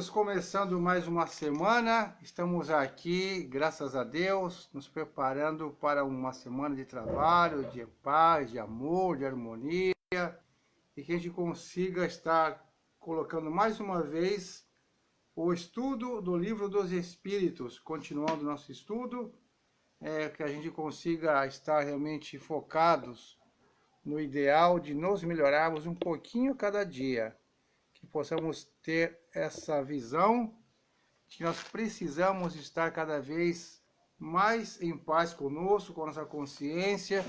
Estamos começando mais uma semana, estamos aqui, graças a Deus, nos preparando para uma semana de trabalho, de paz, de amor, de harmonia, e que a gente consiga estar colocando mais uma vez o estudo do Livro dos Espíritos, continuando nosso estudo, que a gente consiga estar realmente focados no ideal de nos melhorarmos um pouquinho cada dia. Que possamos ter essa visão de que nós precisamos estar cada vez mais em paz conosco, com a nossa consciência,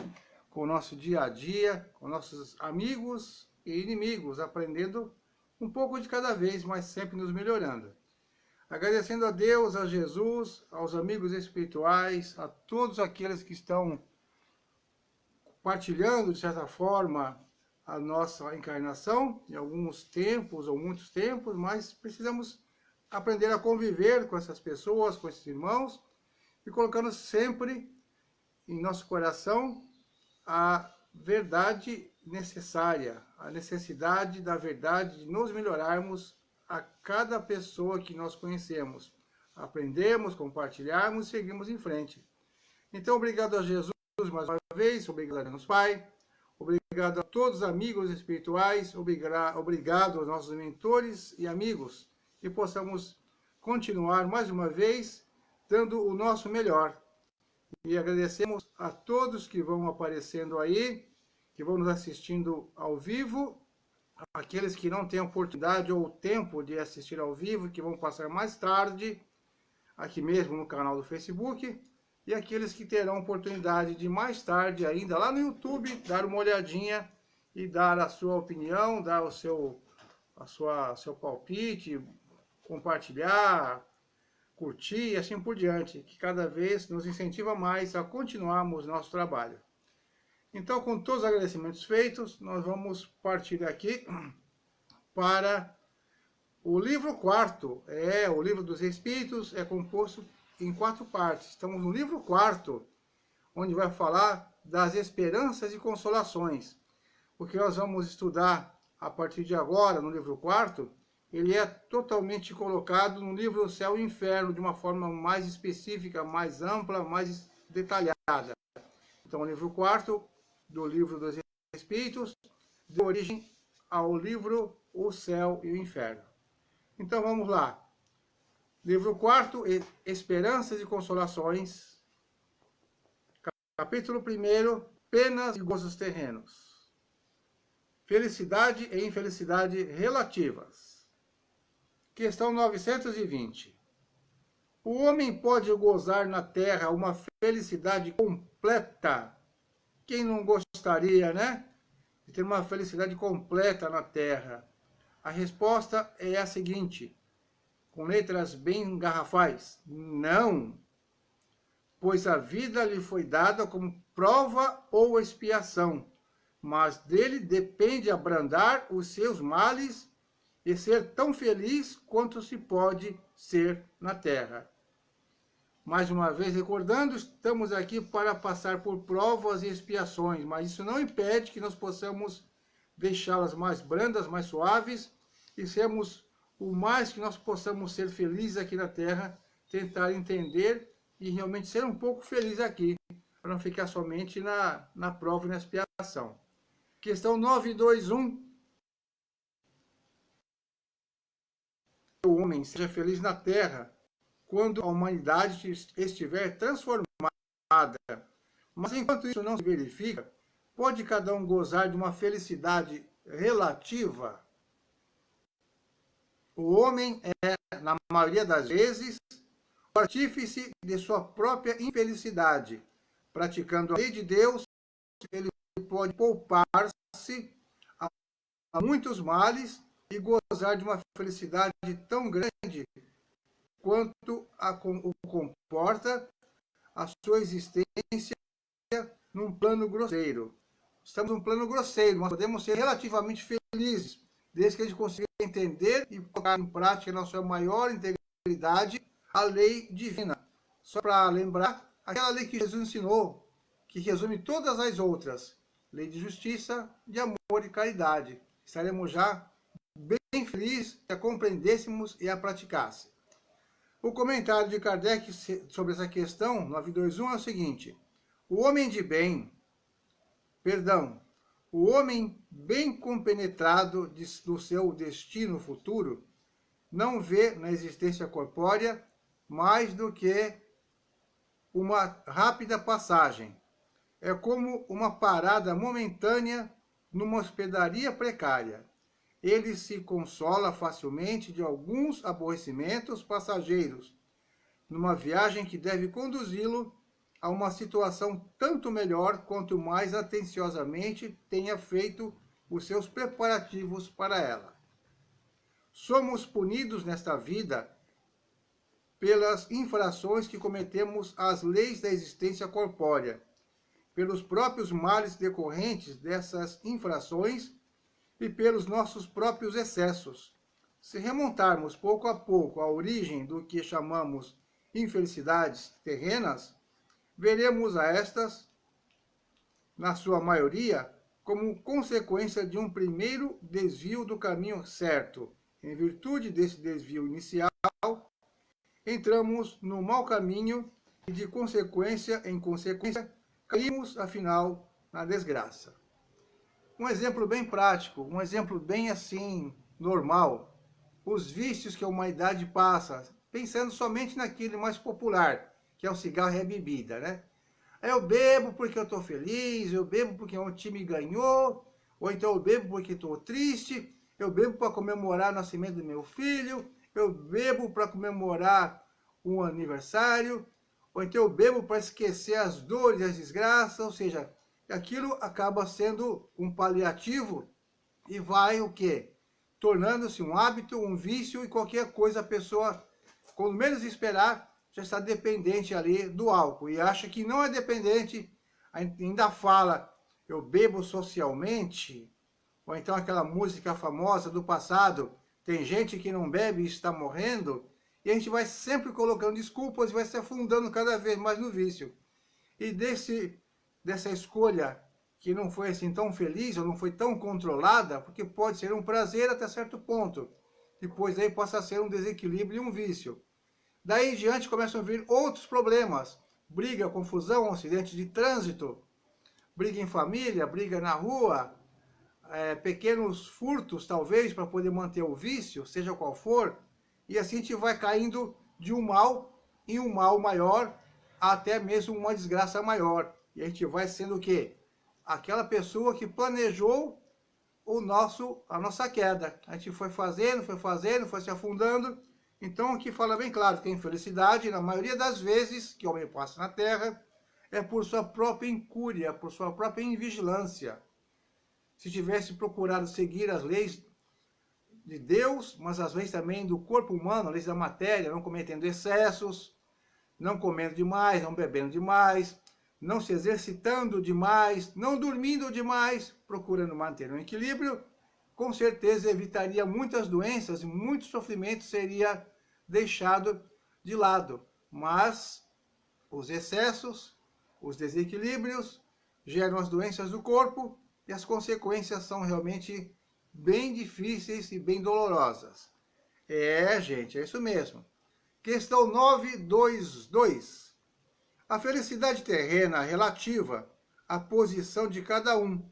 com o nosso dia a dia, com nossos amigos e inimigos, aprendendo um pouco de cada vez, mas sempre nos melhorando. Agradecendo a Deus, a Jesus, aos amigos espirituais, a todos aqueles que estão compartilhando, de certa forma, a nossa encarnação, em alguns tempos ou muitos tempos, mas precisamos aprender a conviver com essas pessoas, com esses irmãos, e colocando sempre em nosso coração a verdade necessária, a necessidade da verdade de nos melhorarmos a cada pessoa que nós conhecemos. Aprendemos, compartilharmos e seguimos em frente. Então, obrigado a Jesus mais uma vez, obrigado a Deus Pai, obrigado a todos os amigos espirituais, obrigado aos nossos mentores e amigos, que possamos continuar mais uma vez dando o nosso melhor. E agradecemos a todos que vão aparecendo aí, que vão nos assistindo ao vivo, aqueles que não têm oportunidade ou tempo de assistir ao vivo, que vão passar mais tarde, aqui mesmo no canal do Facebook, e aqueles que terão oportunidade de mais tarde ainda lá no YouTube dar uma olhadinha e dar a sua opinião, dar o seu palpite, compartilhar, curtir e assim por diante, que cada vez nos incentiva mais a continuarmos nosso trabalho. Então, com todos os agradecimentos feitos, nós vamos partir aqui para o livro quarto. O Livro dos Espíritos é composto em 4 partes. Estamos no livro quarto, onde vai falar das esperanças e consolações. O que nós vamos estudar a partir de agora, no livro quarto, ele é totalmente colocado no livro Céu e Inferno, de uma forma mais específica, mais ampla, mais detalhada. Então, o livro quarto do Livro dos Espíritos deu origem ao livro O Céu e o Inferno. Então, vamos lá. Livro 4, Esperanças e Consolações. Capítulo 1, Penas e Gozos Terrenos. Felicidade e infelicidade relativas. Questão 920. O homem pode gozar na terra uma felicidade completa? Quem não gostaria, né? De ter uma felicidade completa na terra? A resposta é a seguinte, com letras bem garrafais: não, pois a vida lhe foi dada como prova ou expiação, mas dele depende abrandar os seus males e ser tão feliz quanto se pode ser na terra. Mais uma vez recordando, estamos aqui para passar por provas e expiações, mas isso não impede que nós possamos deixá-las mais brandas, mais suaves, e sermos o mais que nós possamos ser felizes aqui na Terra, tentar entender e realmente ser um pouco feliz aqui, para não ficar somente na prova e na expiação. Questão 921. O homem seja feliz na Terra quando a humanidade estiver transformada. Mas enquanto isso não se verifica, pode cada um gozar de uma felicidade relativa? O homem é, na maioria das vezes, o artífice de sua própria infelicidade. Praticando a lei de Deus, ele pode poupar-se a muitos males e gozar de uma felicidade tão grande quanto o comporta a sua existência num plano grosseiro. Estamos num plano grosseiro, mas podemos ser relativamente felizes, desde que a gente consiga entender e colocar em prática na sua maior integridade a lei divina. Só para lembrar, aquela lei que Jesus ensinou, que resume todas as outras, lei de justiça, de amor e caridade. Estaremos já bem feliz se a compreendêssemos e a praticasse. O comentário de Kardec sobre essa questão, 921, é o seguinte: o homem de bem, o homem bem compenetrado do seu destino futuro, não vê na existência corpórea mais do que uma rápida passagem. É como uma parada momentânea numa hospedaria precária. Ele se consola facilmente de alguns aborrecimentos passageiros, numa viagem que deve conduzi-lo a uma situação tanto melhor quanto mais atenciosamente tenha feito os seus preparativos para ela. Somos punidos nesta vida pelas infrações que cometemos às leis da existência corpórea, pelos próprios males decorrentes dessas infrações e pelos nossos próprios excessos. Se remontarmos pouco a pouco à origem do que chamamos infelicidades terrenas, veremos a estas, na sua maioria, como consequência de um primeiro desvio do caminho certo. Em virtude desse desvio inicial, entramos no mau caminho e, de consequência em consequência, caímos, afinal, na desgraça. Um exemplo bem prático, um exemplo bem assim, normal. Os vícios que a humanidade passa, pensando somente naquele mais popular, que é o cigarro e a bebida, né? Eu bebo porque eu estou feliz, eu bebo porque o time ganhou, ou então eu bebo porque estou triste, eu bebo para comemorar o nascimento do meu filho, eu bebo para comemorar um aniversário, ou então eu bebo para esquecer as dores e as desgraças, ou seja, aquilo acaba sendo um paliativo e vai o quê? Tornando-se um hábito, um vício, e qualquer coisa a pessoa, quando menos esperar, já está dependente ali do álcool e acha que não é dependente, ainda fala, eu bebo socialmente, ou então aquela música famosa do passado, tem gente que não bebe e está morrendo, e a gente vai sempre colocando desculpas e vai se afundando cada vez mais no vício. E dessa escolha que não foi assim tão feliz, ou não foi tão controlada, porque pode ser um prazer até certo ponto, depois aí possa ser um desequilíbrio e um vício. Daí em diante começam a vir outros problemas, briga, confusão, acidente de trânsito, briga em família, briga na rua, pequenos furtos talvez para poder manter o vício, seja qual for, e assim a gente vai caindo de um mal em um mal maior, até mesmo uma desgraça maior. E a gente vai sendo o quê? Aquela pessoa que planejou a nossa queda. A gente foi fazendo, foi se afundando. Então aqui fala bem claro que a infelicidade, na maioria das vezes que o homem passa na Terra, é por sua própria incúria, por sua própria invigilância. Se tivesse procurado seguir as leis de Deus, mas as leis também do corpo humano, as leis da matéria, não cometendo excessos, não comendo demais, não bebendo demais, não se exercitando demais, não dormindo demais, procurando manter um equilíbrio, com certeza evitaria muitas doenças e muito sofrimento seria deixado de lado. Mas os excessos, os desequilíbrios geram as doenças do corpo e as consequências são realmente bem difíceis e bem dolorosas. Gente, é isso mesmo. Questão 922. A felicidade terrena relativa à posição de cada um.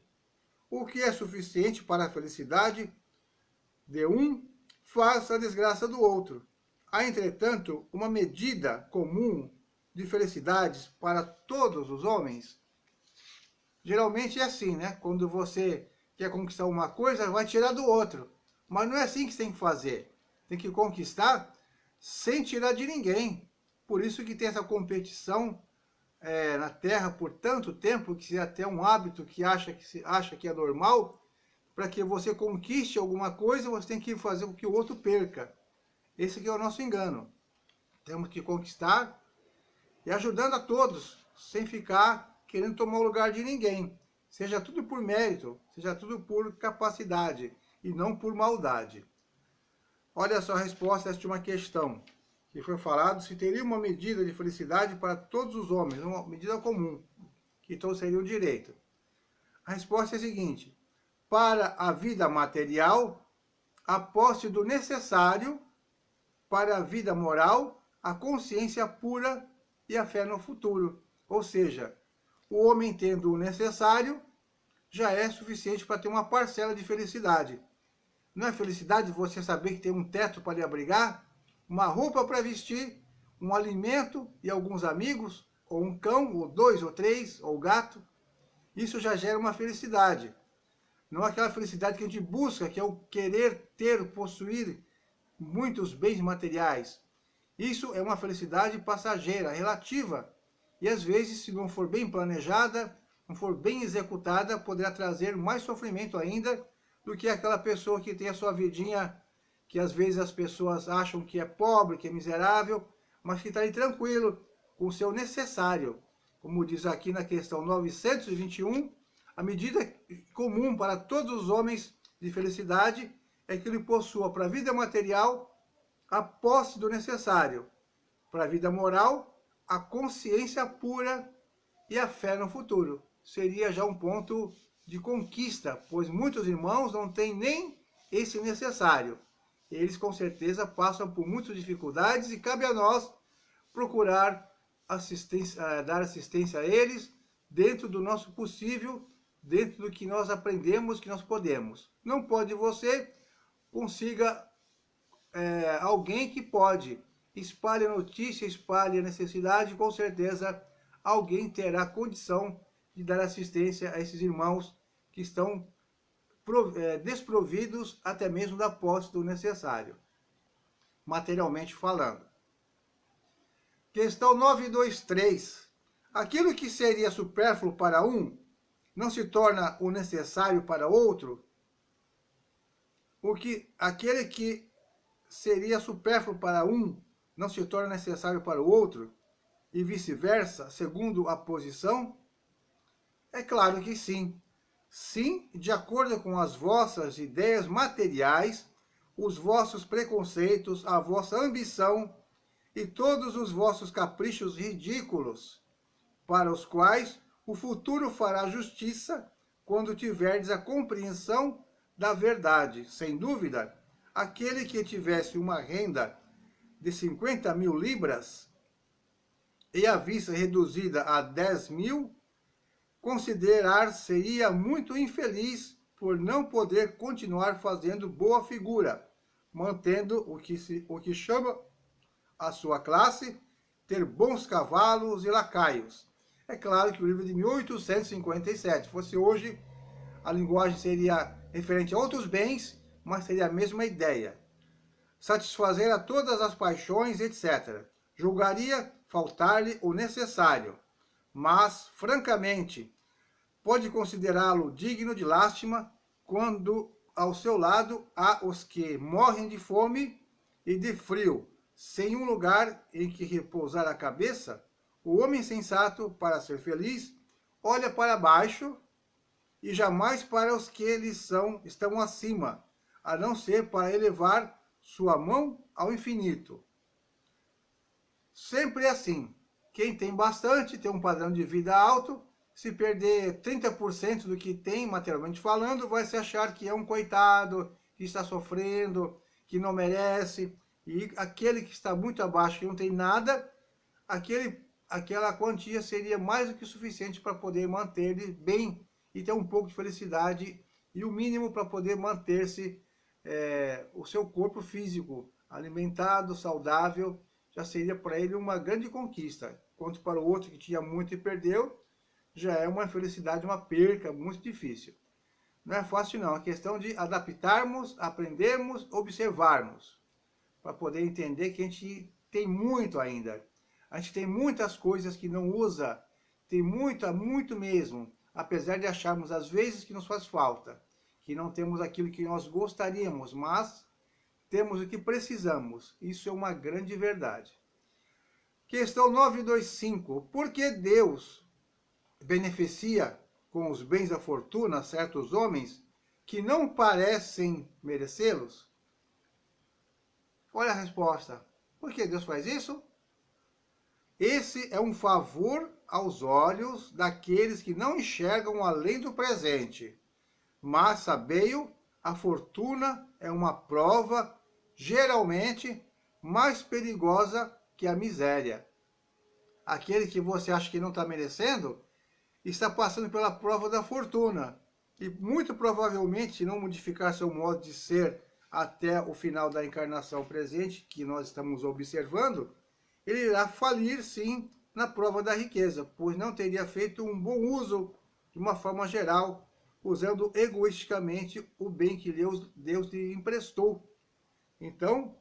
O que é suficiente para a felicidade de um faz a desgraça do outro. Há, entretanto, uma medida comum de felicidades para todos os homens? Geralmente é assim, né? Quando você quer conquistar uma coisa, vai tirar do outro. Mas não é assim que você tem que fazer. Tem que conquistar sem tirar de ninguém. Por isso que tem essa competição na Terra por tanto tempo, que é até um hábito que acha que é normal. Para que você conquiste alguma coisa, você tem que fazer com que o outro perca. Esse aqui é o nosso engano. Temos que conquistar e ajudando a todos, sem ficar querendo tomar o lugar de ninguém. Seja tudo por mérito, seja tudo por capacidade e não por maldade. Olha só a resposta a esta uma questão que foi falado, se teria uma medida de felicidade para todos os homens, uma medida comum, que todos teriam direito. A resposta é a seguinte: para a vida material, a posse do necessário para a vida moral, a consciência pura e a fé no futuro. Ou seja, o homem tendo o necessário já é suficiente para ter uma parcela de felicidade. Não é felicidade você saber que tem um teto para lhe abrigar, uma roupa para vestir, um alimento e alguns amigos, ou um cão, ou 2 ou 3, ou gato. Isso já gera uma felicidade. Não é aquela felicidade que a gente busca, que é o querer ter, possuir muitos bens materiais. Isso é uma felicidade passageira, relativa. E às vezes, se não for bem planejada, não for bem executada, poderá trazer mais sofrimento ainda do que aquela pessoa que tem a sua vidinha, que às vezes as pessoas acham que é pobre, que é miserável, mas que está aí tranquilo, com o seu necessário. Como diz aqui na questão 921, a medida comum para todos os homens de felicidade é que ele possua para a vida material a posse do necessário, para a vida moral a consciência pura e a fé no futuro. Seria já um ponto de conquista, pois muitos irmãos não têm nem esse necessário. Eles com certeza passam por muitas dificuldades e cabe a nós procurar dar assistência a eles dentro do nosso possível, dentro do que nós aprendemos, que nós podemos. Não pode você, consiga alguém que pode. Espalhe a notícia, espalhe a necessidade, com certeza alguém terá condição de dar assistência a esses irmãos que estão desprovidos até mesmo da posse do necessário, materialmente falando. Questão 923. Aquilo que seria supérfluo para um não se torna o necessário para outro? Aquele que seria supérfluo para um não se torna necessário para o outro? E vice-versa, segundo a posição? É claro que sim. Sim, de acordo com as vossas ideias materiais, os vossos preconceitos, a vossa ambição e todos os vossos caprichos ridículos, para os quais o futuro fará justiça quando tiverdes a compreensão da verdade. Sem dúvida, aquele que tivesse uma renda de 50 mil libras e a vista reduzida a 10 mil, considerar-se-ia muito infeliz por não poder continuar fazendo boa figura, mantendo o que chama a sua classe, ter bons cavalos e lacaios. É claro que o livro de 1857, fosse hoje, a linguagem seria referente a outros bens, mas seria a mesma ideia. Satisfazer a todas as paixões, etc. Julgaria faltar-lhe o necessário, mas, francamente, pode considerá-lo digno de lástima quando ao seu lado há os que morrem de fome e de frio, sem um lugar em que repousar a cabeça. O homem sensato, para ser feliz, olha para baixo e jamais para os que estão acima, a não ser para elevar sua mão ao infinito. Sempre assim. Quem tem bastante, tem um padrão de vida alto, se perder 30% do que tem, materialmente falando, vai se achar que é um coitado, que está sofrendo, que não merece. E aquele que está muito abaixo, que não tem nada, aquela quantia seria mais do que suficiente para poder manter ele bem e ter um pouco de felicidade e o mínimo para poder manter-se o seu corpo físico alimentado, saudável, já seria para ele uma grande conquista. Quanto para o outro que tinha muito e perdeu, já é uma infelicidade, uma perca muito difícil. Não é fácil não, é questão de adaptarmos, aprendermos, observarmos, para poder entender que a gente tem muito ainda. A gente tem muitas coisas que não usa, tem muito mesmo, apesar de acharmos às vezes que nos faz falta, que não temos aquilo que nós gostaríamos, mas temos o que precisamos. Isso é uma grande verdade. Questão 925. Por que Deus beneficia com os bens da fortuna certos homens que não parecem merecê-los? Olha a resposta. Por que Deus faz isso? Esse é um favor aos olhos daqueles que não enxergam além do presente, mas sabei-o a fortuna é uma prova, geralmente, mais perigosa que a miséria. Aquele que você acha que não está merecendo, está passando pela prova da fortuna. E muito provavelmente, se não modificar seu modo de ser até o final da encarnação presente, que nós estamos observando, ele irá falir, sim, na prova da riqueza, pois não teria feito um bom uso, de uma forma geral, usando egoisticamente o bem que Deus lhe emprestou. Então,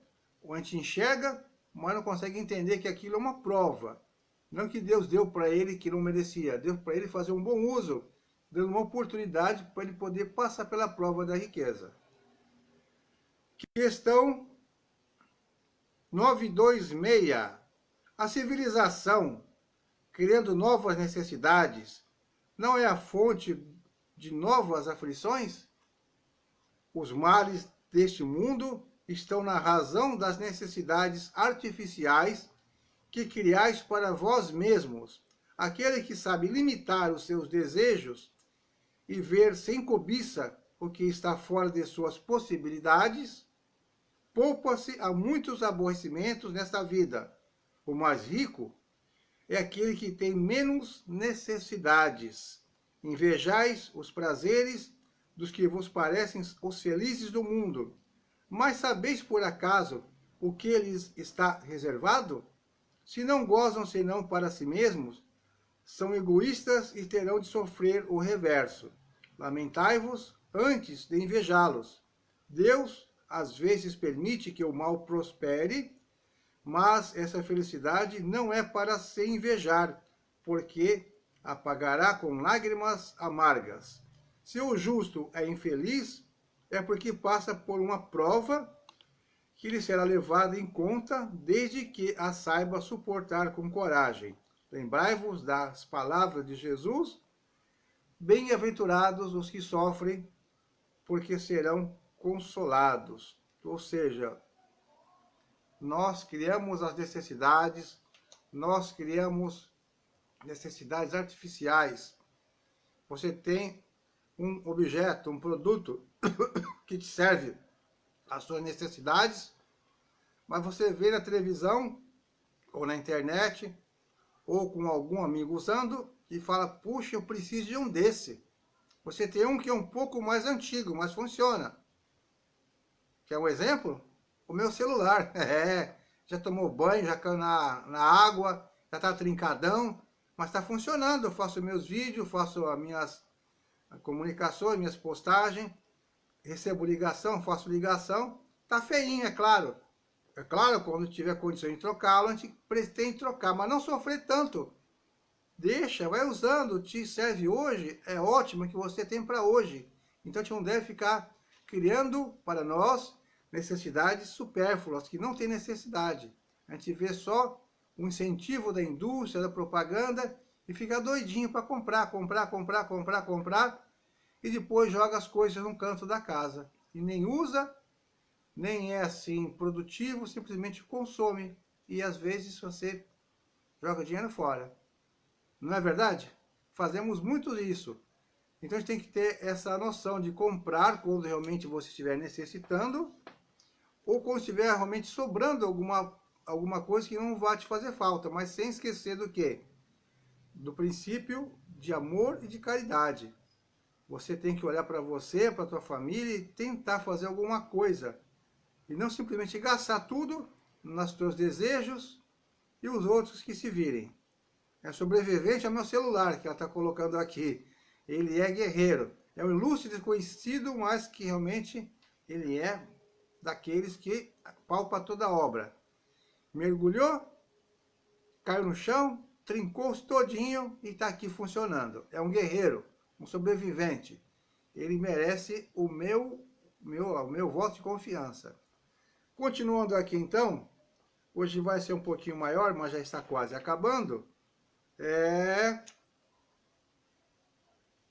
a gente enxerga, mas não consegue entender que aquilo é uma prova. Não que Deus deu para ele que não merecia, deu para ele fazer um bom uso, dando uma oportunidade para ele poder passar pela prova da riqueza. Questão 926. A civilização, criando novas necessidades, não é a fonte de novas aflições? Os males deste mundo estão na razão das necessidades artificiais que criais para vós mesmos. Aquele que sabe limitar os seus desejos e ver sem cobiça o que está fora de suas possibilidades, poupa-se a muitos aborrecimentos nesta vida. O mais rico é aquele que tem menos necessidades. Invejais os prazeres dos que vos parecem os felizes do mundo. Mas sabeis por acaso o que lhes está reservado? Se não gozam senão para si mesmos, são egoístas e terão de sofrer o reverso. Lamentai-vos antes de invejá-los. Deus às vezes permite que o mal prospere, mas essa felicidade não é para se invejar, porque a pagará com lágrimas amargas. Se o justo é infeliz, é porque passa por uma prova que lhe será levada em conta, desde que a saiba suportar com coragem. Lembrai-vos das palavras de Jesus: bem-aventurados os que sofrem, porque serão consolados. Ou seja, nós criamos as necessidades, nós criamos necessidades artificiais. Você tem um objeto, um produto que te serve às suas necessidades, mas você vê na televisão, ou na internet, ou com algum amigo usando, e fala, puxa, eu preciso de um desse. Você tem um que é um pouco mais antigo, mas funciona. Quer um exemplo? O meu celular. Já tomou banho, já caiu na água, já está trincadão, mas está funcionando. Eu faço meus vídeos, faço as minhas comunicações, minhas postagens, recebo ligação, faço ligação. Está feinho, é claro. É claro, quando tiver condição de trocá-lo, a gente pretende trocar, mas não sofrer tanto. Deixa, vai usando, te serve hoje, é ótimo que você tem para hoje. Então a gente não deve ficar criando para nós necessidades supérfluas, que não tem necessidade. A gente vê só o incentivo da indústria, da propaganda, e fica doidinho para comprar, e depois joga as coisas num canto da casa. E nem usa, nem é assim produtivo, simplesmente consome. E às vezes você joga dinheiro fora. Não é verdade? Fazemos muito isso. Então a gente tem que ter essa noção de comprar quando realmente você estiver necessitando, ou quando estiver realmente sobrando alguma coisa que não vai te fazer falta, mas sem esquecer do quê? Do princípio de amor e de caridade. Você tem que olhar para você, para a tua família e tentar fazer alguma coisa. E não simplesmente gastar tudo nos teus desejos e os outros que se virem. É sobrevivente ao meu celular, que ela está colocando aqui. Ele é guerreiro. É um ilustre desconhecido, mas que realmente ele é daqueles que palpa toda a obra. Mergulhou, caiu no chão, trincou-se todinho e está aqui funcionando. É um guerreiro, um sobrevivente. Ele merece o meu voto de confiança. Continuando aqui então, hoje vai ser um pouquinho maior, mas já está quase acabando.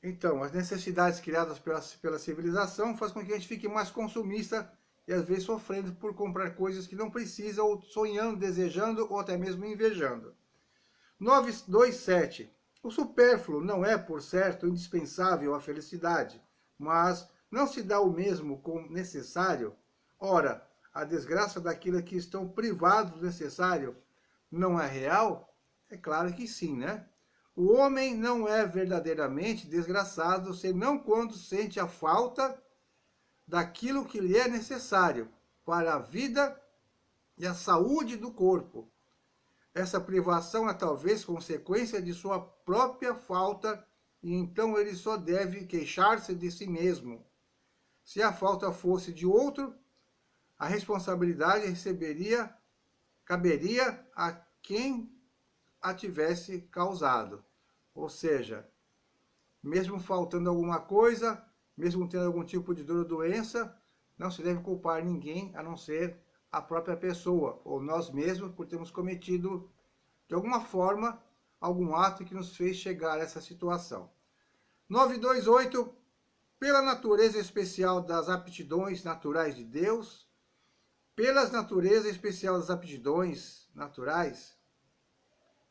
Então, as necessidades criadas pela civilização fazem com que a gente fique mais consumista e às vezes sofrendo por comprar coisas que não precisa, ou sonhando, desejando, ou até mesmo invejando. 927. O supérfluo não é, por certo, indispensável à felicidade, mas não se dá o mesmo com necessário? Ora, a desgraça daqueles que estão privados do necessário não é real? É claro que sim, né? O homem não é verdadeiramente desgraçado senão quando sente a falta daquilo que lhe é necessário para a vida e a saúde do corpo. Essa privação é talvez consequência de sua própria falta e então ele só deve queixar-se de si mesmo. Se a falta fosse de outro, a responsabilidade caberia a quem a tivesse causado. Ou seja, mesmo faltando alguma coisa, mesmo tendo algum tipo de dor ou doença, não se deve culpar ninguém a não ser a própria pessoa, ou nós mesmos, por termos cometido, de alguma forma, algum ato que nos fez chegar a essa situação. 928, pela natureza especial das aptidões naturais de Deus, pelas natureza especial das aptidões naturais,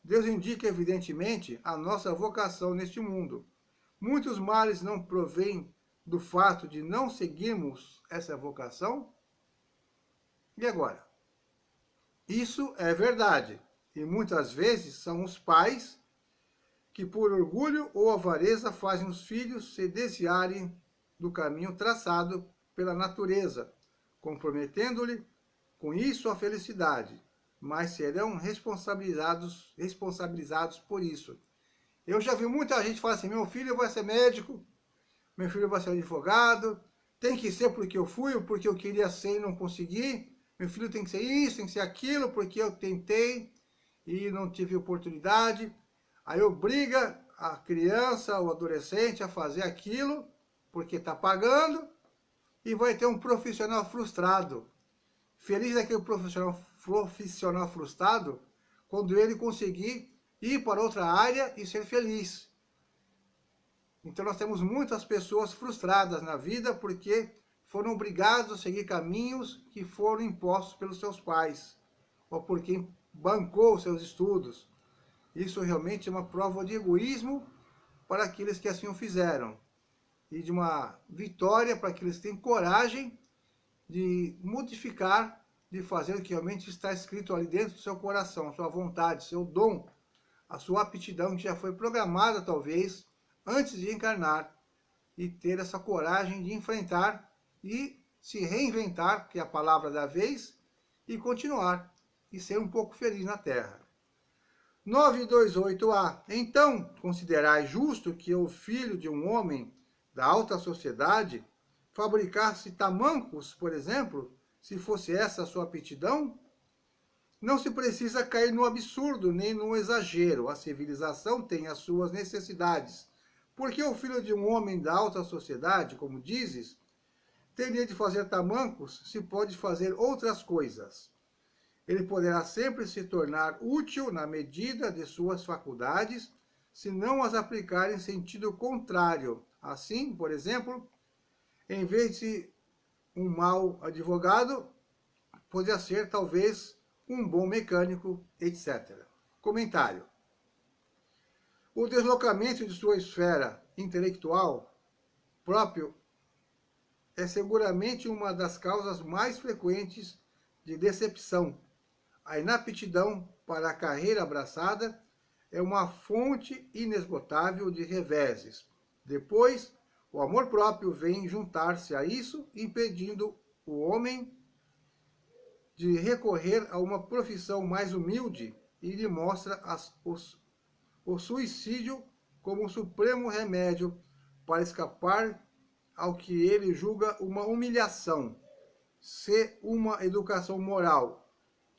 Deus indica evidentemente a nossa vocação neste mundo. Muitos males não provêm do fato de não seguirmos essa vocação? E agora? Isso é verdade, e muitas vezes são os pais que por orgulho ou avareza fazem os filhos se desviarem do caminho traçado pela natureza, comprometendo-lhe com isso a felicidade, mas serão responsabilizados por isso. Eu já vi muita gente falar assim, meu filho vai ser médico, meu filho vai ser advogado, tem que ser porque eu fui, ou porque eu queria ser e não consegui, meu filho tem que ser isso, tem que ser aquilo, porque eu tentei e não tive oportunidade. Aí obriga a criança ou adolescente a fazer aquilo, porque está pagando, e vai ter um profissional frustrado. Feliz é aquele profissional frustrado quando ele conseguir ir para outra área e ser feliz. Então nós temos muitas pessoas frustradas na vida porque foram obrigados a seguir caminhos que foram impostos pelos seus pais, ou por quem bancou os seus estudos. Isso realmente é uma prova de egoísmo para aqueles que assim o fizeram, e de uma vitória para aqueles que têm coragem de modificar, de fazer o que realmente está escrito ali dentro do seu coração, sua vontade, seu dom, a sua aptidão que já foi programada talvez antes de encarnar, e ter essa coragem de enfrentar e se reinventar, que é a palavra da vez, e continuar, e ser um pouco feliz na Terra. 928A. Então, considerai justo que o filho de um homem da alta sociedade fabricasse tamancos, por exemplo, se fosse essa a sua aptidão? Não se precisa cair no absurdo nem no exagero. A civilização tem as suas necessidades. Porque o filho de um homem da alta sociedade, como dizes, teria de fazer tamancos se pode fazer outras coisas. Ele poderá sempre se tornar útil na medida de suas faculdades, se não as aplicar em sentido contrário. Assim, por exemplo, em vez de um mau advogado, poderia ser talvez um bom mecânico, etc. Comentário. O deslocamento de sua esfera intelectual próprio é seguramente uma das causas mais frequentes de decepção. A inaptidão para a carreira abraçada é uma fonte inesgotável de reveses. Depois, o amor próprio vem juntar-se a isso, impedindo o homem de recorrer a uma profissão mais humilde, e lhe mostra o suicídio como o supremo remédio para escapar ao que ele julga uma humilhação. Se uma educação moral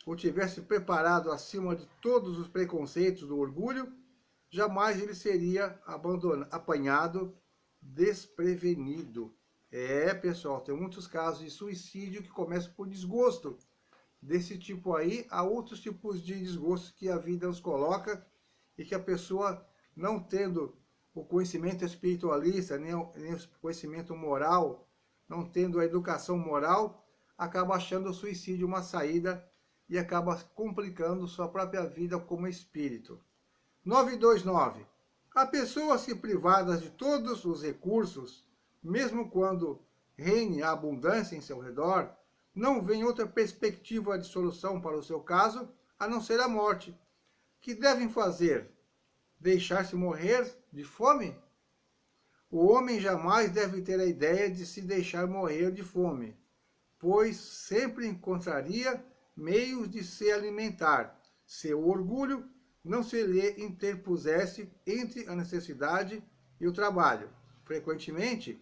o tivesse preparado acima de todos os preconceitos do orgulho, jamais ele seria apanhado desprevenido. Pessoal, tem muitos casos de suicídio que começam por desgosto. Desse tipo aí, há outros tipos de desgosto que a vida nos coloca, e que a pessoa, não tendo o conhecimento espiritualista, nem o conhecimento moral, não tendo a educação moral, acaba achando o suicídio uma saída e acaba complicando sua própria vida como espírito. 929. Há pessoas que, privadas de todos os recursos, mesmo quando reine a abundância em seu redor, não vem outra perspectiva de solução para o seu caso, a não ser a morte. Que devem fazer? Deixar-se morrer de fome? O homem jamais deve ter a ideia de se deixar morrer de fome, pois sempre encontraria meios de se alimentar, se o orgulho não se lhe interpusesse entre a necessidade e o trabalho. Frequentemente,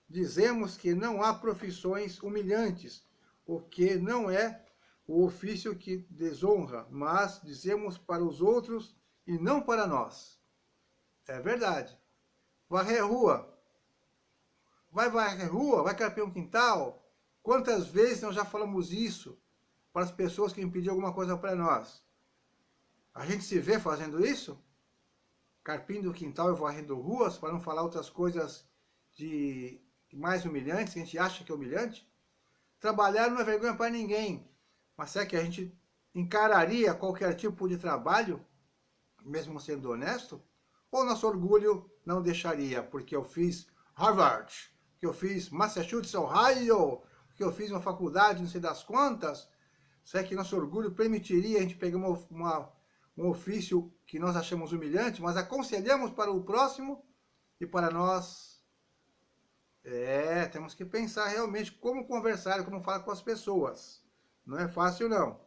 dizemos que não há profissões humilhantes, o que não é o ofício que desonra, mas dizemos para os outros e não para nós. É verdade. Varrer rua. Vai varrer rua? Vai carpir um quintal? Quantas vezes nós já falamos isso para as pessoas que impediam alguma coisa para nós? A gente se vê fazendo isso? Carpindo o quintal e varrendo ruas, para não falar outras coisas de mais humilhantes, que a gente acha que é humilhante? Trabalhar não é vergonha para ninguém. Mas será que a gente encararia qualquer tipo de trabalho, mesmo sendo honesto? Ou nosso orgulho não deixaria, porque eu fiz Harvard, que eu fiz Massachusetts, Ohio, que eu fiz uma faculdade, não sei das quantas? Será que nosso orgulho permitiria a gente pegar um ofício que nós achamos humilhante, mas aconselhamos para o próximo e para nós? Temos que pensar realmente como conversar, como falar com as pessoas. Não é fácil, não.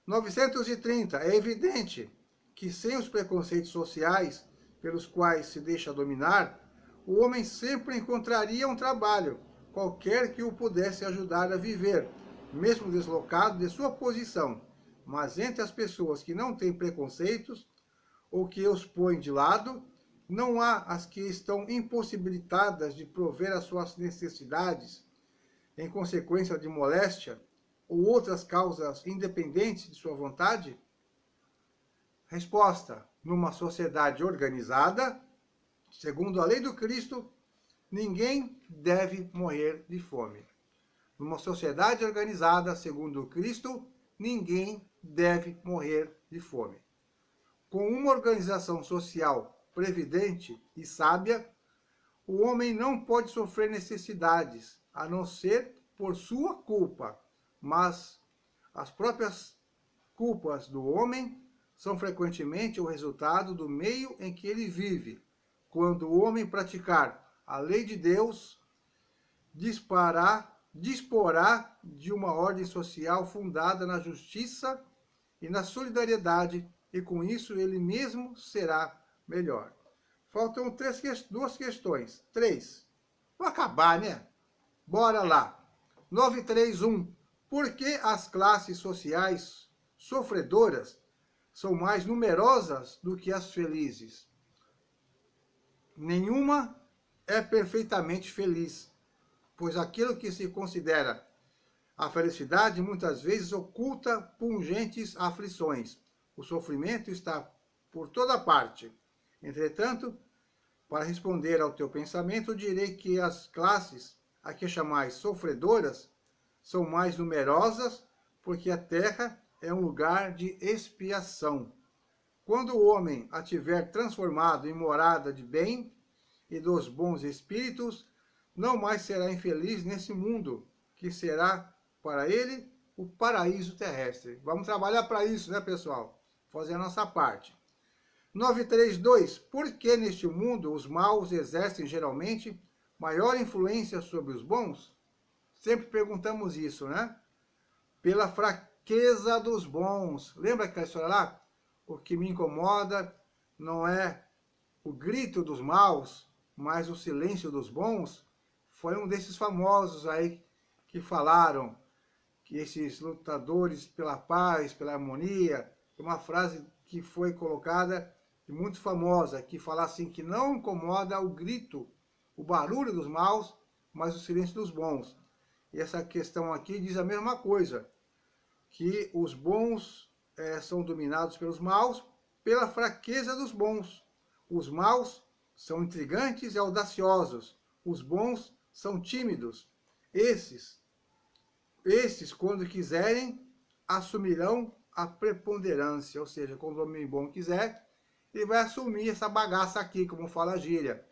930. É evidente que sem os preconceitos sociais pelos quais se deixa dominar, o homem sempre encontraria um trabalho, qualquer que o pudesse ajudar a viver, mesmo deslocado de sua posição. Mas entre as pessoas que não têm preconceitos, ou que os põem de lado, não há as que estão impossibilitadas de prover as suas necessidades em consequência de moléstia ou outras causas independentes de sua vontade? Resposta: numa sociedade organizada, segundo a lei do Cristo, ninguém deve morrer de fome. Numa sociedade organizada, segundo o Cristo, ninguém deve morrer de fome. Com uma organização social previdente e sábia, o homem não pode sofrer necessidades, a não ser por sua culpa, mas as próprias culpas do homem são frequentemente o resultado do meio em que ele vive. Quando o homem praticar a lei de Deus, disporá de uma ordem social fundada na justiça e na solidariedade, e com isso ele mesmo será melhor. Faltam duas questões. 3. Vou acabar, né? Bora lá. 931. Por que as classes sociais sofredoras são mais numerosas do que as felizes? Nenhuma é perfeitamente feliz, pois aquilo que se considera a felicidade muitas vezes oculta pungentes aflições. O sofrimento está por toda parte. Entretanto, para responder ao teu pensamento, direi que as classes a que chamais sofredoras são mais numerosas, porque a terra é um lugar de expiação. Quando o homem a tiver transformado em morada de bem e dos bons espíritos, não mais será infeliz nesse mundo, que será para ele o paraíso terrestre. Vamos trabalhar para isso, né, pessoal? Fazer a nossa parte. 932. Por que neste mundo os maus exercem geralmente maior influência sobre os bons? Sempre perguntamos isso, né? Pela fraqueza dos bons. Lembra aquela história lá? O que me incomoda não é o grito dos maus, mas o silêncio dos bons. Foi um desses famosos aí que falaram que esses lutadores pela paz, pela harmonia, uma frase que foi colocada e muito famosa, que fala assim, que não incomoda o grito, o barulho dos maus, mas o silêncio dos bons. E essa questão aqui diz a mesma coisa, que os bons são dominados pelos maus pela fraqueza dos bons. Os maus são intrigantes e audaciosos, os bons são tímidos. Esses, quando quiserem, assumirão a preponderância, ou seja, quando o homem bom quiser, ele vai assumir essa bagaça aqui, como fala a gíria,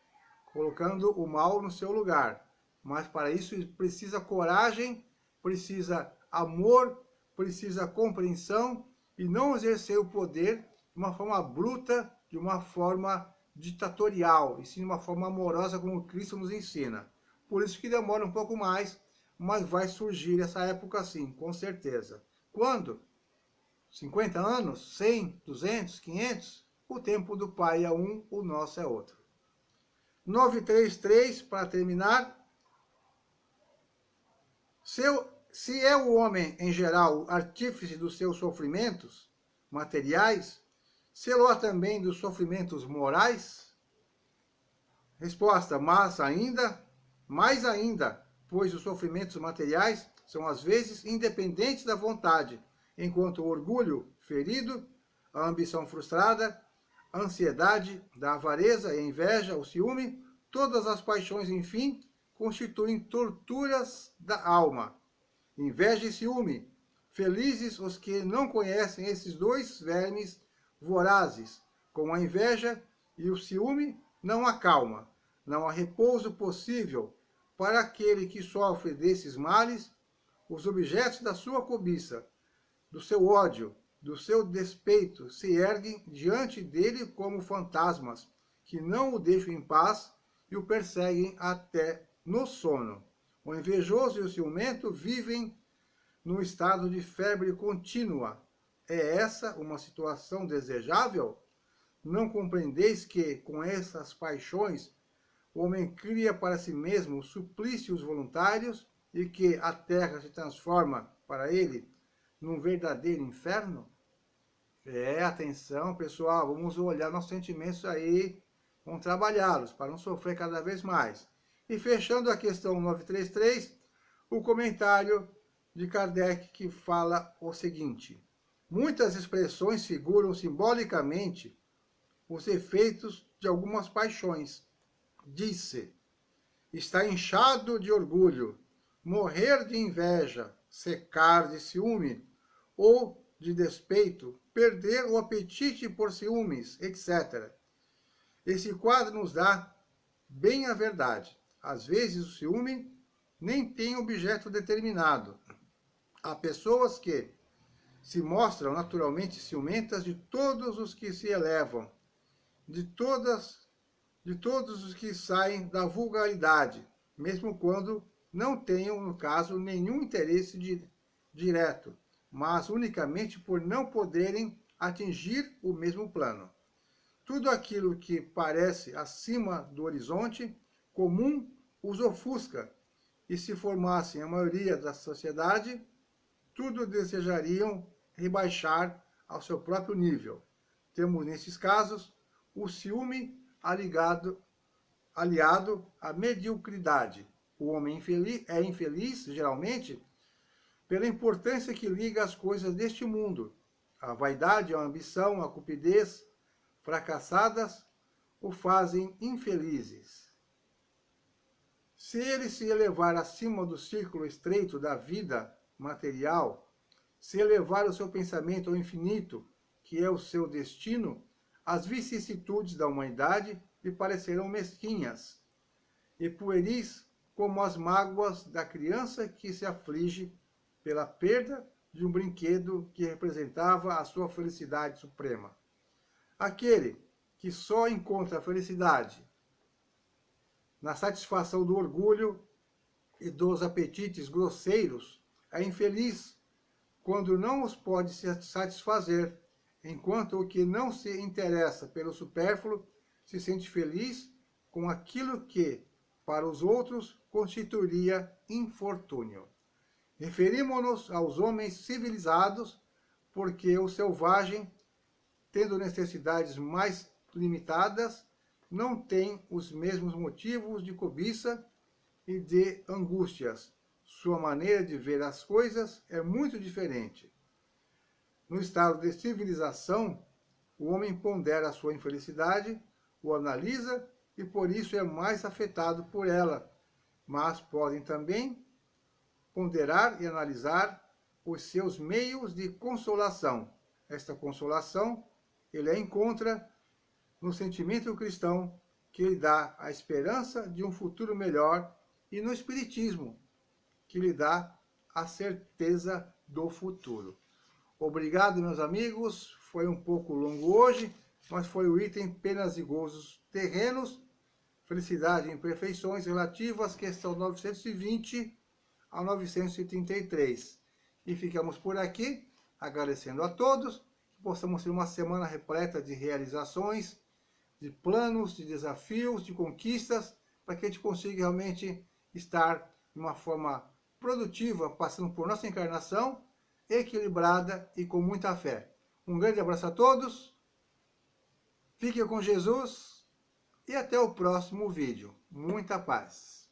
colocando o mal no seu lugar. Mas para isso precisa coragem, precisa amor, precisa compreensão e não exercer o poder de uma forma bruta, de uma forma ditatorial, e sim de uma forma amorosa, como Cristo nos ensina. Por isso que demora um pouco mais, mas vai surgir essa época sim, com certeza. Quando? 50 anos? 100? 200? 500? O tempo do Pai é um, o nosso é outro. 933, para terminar. Se é o homem, em geral, artífice dos seus sofrimentos materiais, se-lo também dos sofrimentos morais? Resposta, mais ainda, pois os sofrimentos materiais são às vezes independentes da vontade, enquanto o orgulho ferido, a ambição frustrada, a ansiedade, da avareza, a inveja, o ciúme, todas as paixões, enfim, constituem torturas da alma. Inveja e ciúme, felizes os que não conhecem esses dois vermes vorazes, com a inveja e o ciúme não há calma, não há repouso possível para aquele que sofre desses males. Os objetos da sua cobiça, do seu ódio, do seu despeito, se erguem diante dele como fantasmas, que não o deixam em paz e o perseguem até no sono. O invejoso e o ciumento vivem num estado de febre contínua. É essa uma situação desejável? Não compreendeis que, com essas paixões, o homem cria para si mesmo suplícios voluntários e que a terra se transforma para ele num verdadeiro inferno? Atenção, pessoal, vamos olhar nossos sentimentos aí, vamos trabalhá-los para não sofrer cada vez mais. E fechando a questão 933, o comentário de Kardec que fala o seguinte: muitas expressões figuram simbolicamente os efeitos de algumas paixões. Disse: está inchado de orgulho, morrer de inveja, secar de ciúme, ou de despeito, perder o apetite por ciúmes, etc. Esse quadro nos dá bem a verdade. Às vezes o ciúme nem tem objeto determinado. Há pessoas que se mostram naturalmente ciumentas de todos os que se elevam, de todos os que saem da vulgaridade, mesmo quando não tenham, no caso, nenhum interesse direto, mas unicamente por não poderem atingir o mesmo plano. Tudo aquilo que parece acima do horizonte comum os ofusca, e se formassem a maioria da sociedade, tudo desejariam rebaixar ao seu próprio nível. Temos, nesses casos, o ciúme aliado à mediocridade. O homem é infeliz, geralmente, pela importância que liga as coisas deste mundo. A vaidade, a ambição, a cupidez, fracassadas, o fazem infelizes. Se ele se elevar acima do círculo estreito da vida material, se elevar o seu pensamento ao infinito, que é o seu destino, as vicissitudes da humanidade lhe parecerão mesquinhas e pueris como as mágoas da criança que se aflige pela perda de um brinquedo que representava a sua felicidade suprema. Aquele que só encontra a felicidade na satisfação do orgulho e dos apetites grosseiros é infeliz quando não os pode satisfazer, enquanto o que não se interessa pelo supérfluo se sente feliz com aquilo que, para os outros, constituiria infortúnio. Referimos-nos aos homens civilizados, porque o selvagem, tendo necessidades mais limitadas, não tem os mesmos motivos de cobiça e de angústias. Sua maneira de ver as coisas é muito diferente. No estado de civilização, o homem pondera a sua infelicidade, o analisa e por isso é mais afetado por ela, mas podem também ponderar e analisar os seus meios de consolação. Esta consolação ele a encontra no sentimento cristão que lhe dá a esperança de um futuro melhor e no Espiritismo, que lhe dá a certeza do futuro. Obrigado, meus amigos. Foi um pouco longo hoje, mas foi o item penas e gozos terrenos, felicidade e imperfeições relativas, questão 920 a 933. E ficamos por aqui, agradecendo a todos, que possamos ter uma semana repleta de realizações, de planos, de desafios, de conquistas, para que a gente consiga realmente estar de uma forma produtiva, passando por nossa encarnação, equilibrada e com muita fé. Um grande abraço a todos, fiquem com Jesus e até o próximo vídeo. Muita paz!